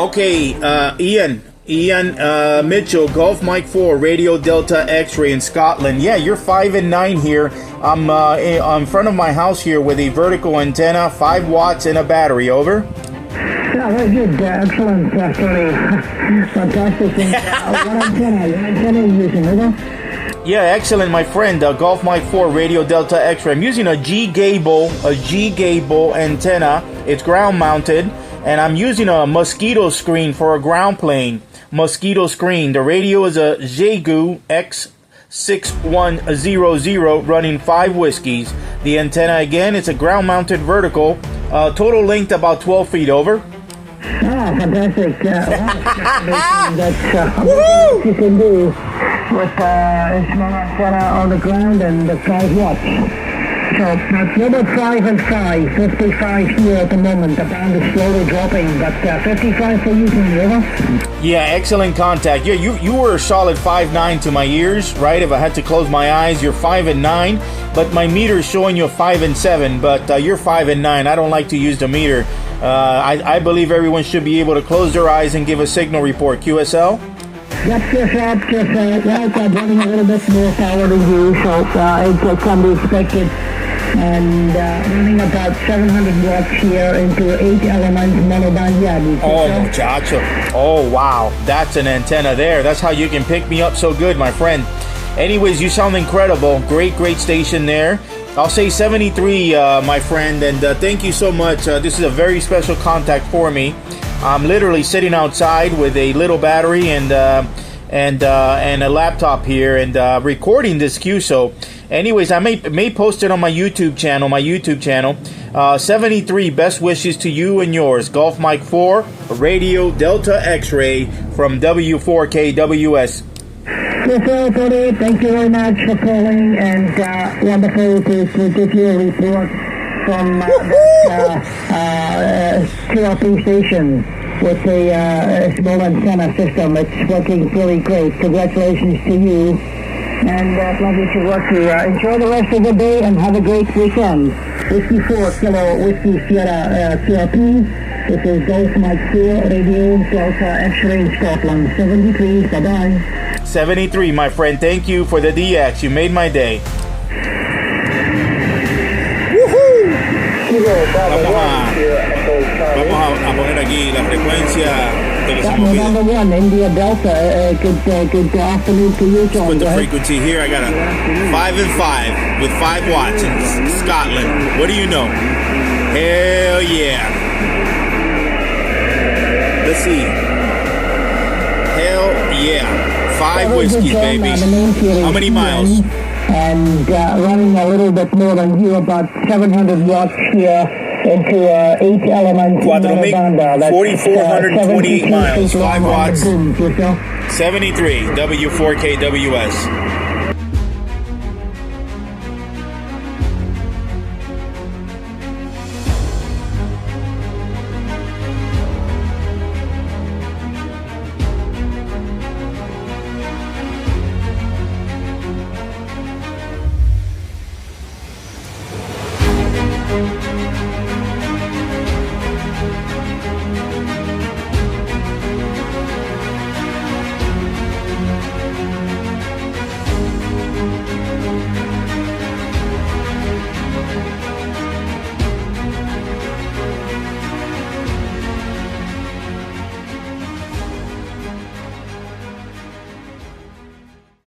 Okay, Ian Mitchell, Golf Mike 4, Radio Delta X-Ray in Scotland. Yeah, you're 5 and 9 here. I'm in front of my house here with a vertical antenna, 5 watts and a battery. Over. Yeah, very good. Excellent. Actually, fantastic. What antenna are you using? Over? Yeah, excellent, my friend. Golf Mike 4, Radio Delta X-Ray. I'm using a G Gabil antenna. It's ground mounted, and I'm using a mosquito screen for a ground plane. Mosquito screen. The radio is a Xiegu X6100 running 5 whiskeys. The antenna again, it's a ground mounted vertical. Total length about 12 feet. Over. Oh, fantastic. That's what you can do with a small antenna on the ground and the 5 watts. So that's number 5 and 5, 55 here at the moment. The band is slowly dropping, but 55 for you from the over. Yeah, excellent contact. Yeah, you were a solid 5'9" to my ears, right? If I had to close my eyes, you're 5 and 9, but my meter is showing you 5 and 7, but you're 5 and 9. I don't like to use the meter. I believe everyone should be able to close their eyes and give a signal report. QSL? Yep, QSL. Well, I'm running a little bit more power than you, so it can be expected. And running about 700 watts here into 8 elements monoband. Oh, muchacho. Oh, wow. That's an antenna there. That's how you can pick me up so good, my friend. Anyways, you sound incredible. Great station there. I'll say 73, my friend, and thank you so much. This is a very special contact for me. I'm literally sitting outside with a little battery and a laptop here and recording this Q. So, anyways, I may post it on my YouTube channel. 73, best wishes to you and yours. Golf Mike 4, Radio Delta X-Ray from W4KWS. Thank you very much for calling, and wonderful to give you a report from QRP station with the small antenna system. It's working really great. Congratulations to you, and lovely to work with you. Enjoy the rest of the day and have a great weekend. Whiskey 4 Kilo Whiskey Sierra QRP. This is Golf Mike 4, Radio Delta X-Ray in Scotland. 73, bye-bye. 73, my friend. Thank you for the DX. You made my day. Woohoo! Vamos a poner aquí la frecuencia de los number 1, India Delta. Good afternoon to you, John. Put the frequency here. I got a 5 and 5 with 5 watts in Scotland. What do you know? Hell yeah. Let's see. Hell yeah. 5 whiskeys, baby. How many miles? And running a little bit more than you, about 700 watts here into 8 elements. 4,428 miles, 5 watts. 73, W4KWS.